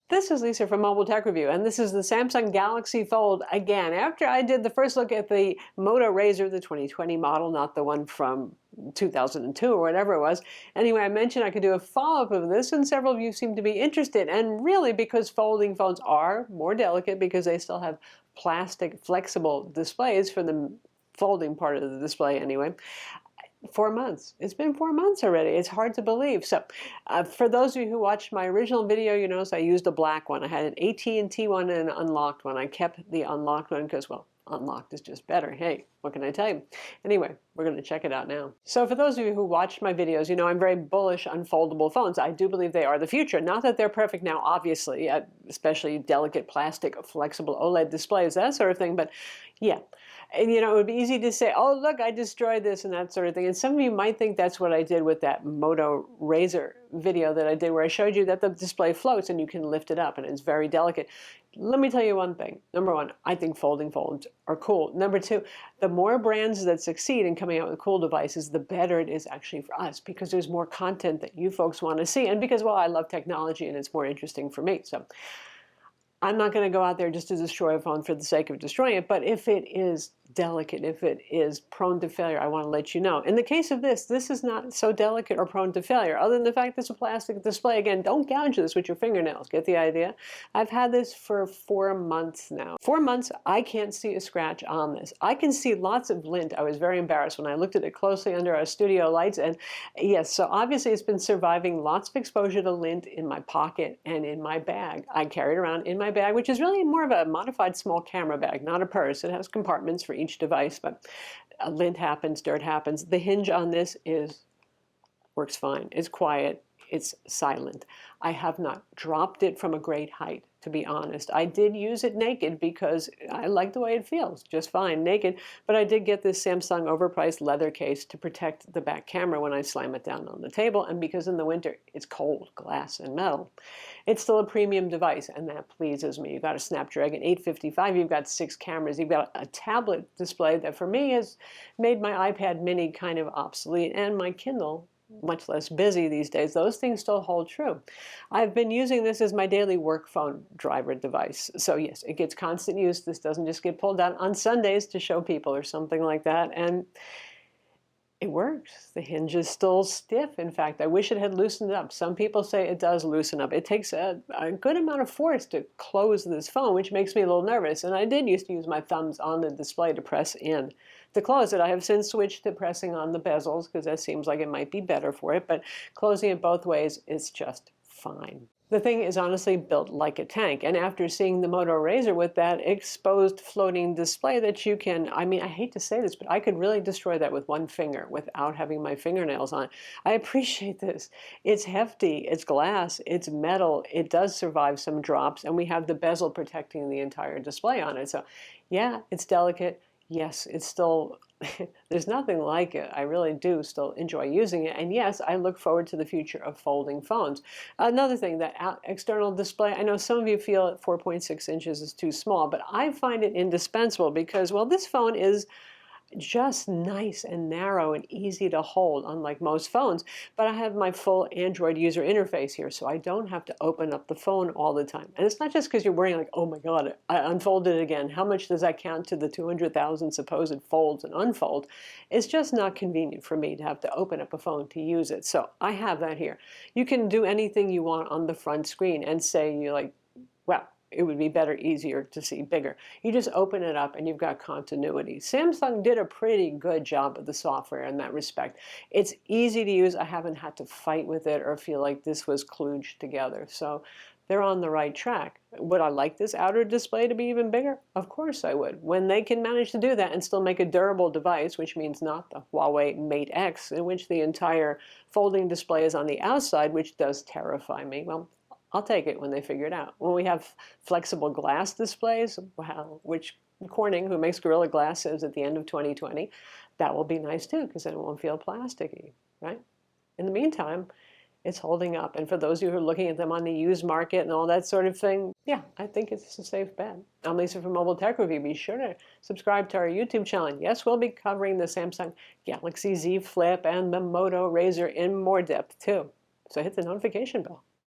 This is Lisa from Mobile Tech Review, and this is the Samsung Galaxy Fold again. After I did the first look at the Moto Razr, the 2020 model, not the one from 2002 or whatever it was. Anyway, I mentioned I could do a follow-up of this, and several of you seem to be interested. And really, because folding phones are more delicate because they still have plastic flexible displays for the folding part of the display anyway. 4 months. It's been 4 months already. It's hard to believe. So for those of you who watched my original video, you notice I used a black one. I had an AT&T one and an unlocked one. I kept the unlocked one because, well, unlocked is just better. Hey, what can I tell you? Anyway, we're going to check it out now. So for those of you who watched my videos, you know I'm very bullish on foldable phones. I do believe they are the future. Not that they're perfect now, obviously, especially delicate plastic, flexible OLED displays, that sort of thing, but yeah. And you know, it would be easy to say, oh, look, I destroyed this and that sort of thing. And some of you might think that's what I did with that Moto Razr video that I did where I showed you that the display floats and you can lift it up and it's very delicate. Let me tell you one thing. Number one, I think folding phones are cool. Number two, the more brands that succeed in coming out with cool devices, the better it is actually for us because there's more content that you folks want to see. And because, well, I love technology and it's more interesting for me. So I'm not going to go out there just to destroy a phone for the sake of destroying it, but if it is delicate, if it is prone to failure, I want to let you know. In the case of this is not so delicate or prone to failure, other than the fact it's a plastic display. Again, don't gouge this with your fingernails. Get the idea? I've had this for 4 months now. 4 months, I can't see a scratch on this. I can see lots of lint. I was very embarrassed when I looked at it closely under our studio lights, and yes, so obviously it's been surviving lots of exposure to lint in my pocket and in my bag. I carry it around in my bag, which is really more of a modified small camera bag, not a purse. It has compartments for each device, but lint happens, dirt happens. The hinge on this works fine. It's quiet. It's silent. I have not dropped it from a great height, to be honest. I did use it naked because I like the way it feels, just fine naked, but I did get this Samsung overpriced leather case to protect the back camera when I slam it down on the table, and because in the winter it's cold, glass and metal. It's still a premium device, and that pleases me. You've got a Snapdragon 855, you've got 6 cameras, you've got a tablet display that for me has made my iPad mini kind of obsolete, and my Kindle much less busy these days. Those things still hold true. I've been using this as my daily work phone driver device. So yes, it gets constant use. This doesn't just get pulled out on Sundays to show people or something like that. And it works. The hinge is still stiff. In fact, I wish it had loosened up. Some people say it does loosen up. It takes a good amount of force to close this phone, which makes me a little nervous. And I did used to use my thumbs on the display to press in to close it. I have since switched to pressing on the bezels because that seems like it might be better for it. But closing it both ways is just fine. The thing is honestly built like a tank, and after seeing the Moto Razr with that exposed floating display that you can, I mean, I hate to say this, but I could really destroy that with one finger without having my fingernails on. I appreciate this. It's hefty, it's glass, it's metal, it does survive some drops, and we have the bezel protecting the entire display on it. So yeah, it's delicate. Yes, it's still, there's nothing like it. I really do still enjoy using it. And yes, I look forward to the future of folding phones. Another thing, that external display, I know some of you feel 4.6 inches is too small, but I find it indispensable because, well, this phone is just nice and narrow and easy to hold, unlike most phones. But I have my full Android user interface here, so I don't have to open up the phone all the time. And it's not just because you're worrying like, oh my God, I unfolded it again. How much does that count to the 200,000 supposed folds and unfold? It's just not convenient for me to have to open up a phone to use it. So I have that here. You can do anything you want on the front screen and say you're like, well, it would be better, easier to see bigger. You just open it up and you've got continuity. Samsung did a pretty good job of the software in that respect. It's easy to use. I haven't had to fight with it or feel like this was kludged together. So they're on the right track. Would I like this outer display to be even bigger? Of course I would. When they can manage to do that and still make a durable device, which means not the Huawei Mate X, in which the entire folding display is on the outside, which does terrify me. Well, I'll take it when they figure it out. When we have flexible glass displays, wow, which Corning, who makes Gorilla Glass, says at the end of 2020, that will be nice too, because then it won't feel plasticky, right? In the meantime, it's holding up. And for those of you who are looking at them on the used market and all that sort of thing, yeah, I think it's a safe bet. I'm Lisa from Mobile Tech Review. Be sure to subscribe to our YouTube channel. Yes, we'll be covering the Samsung Galaxy Z Flip and the Moto Razr in more depth too. So hit the notification bell.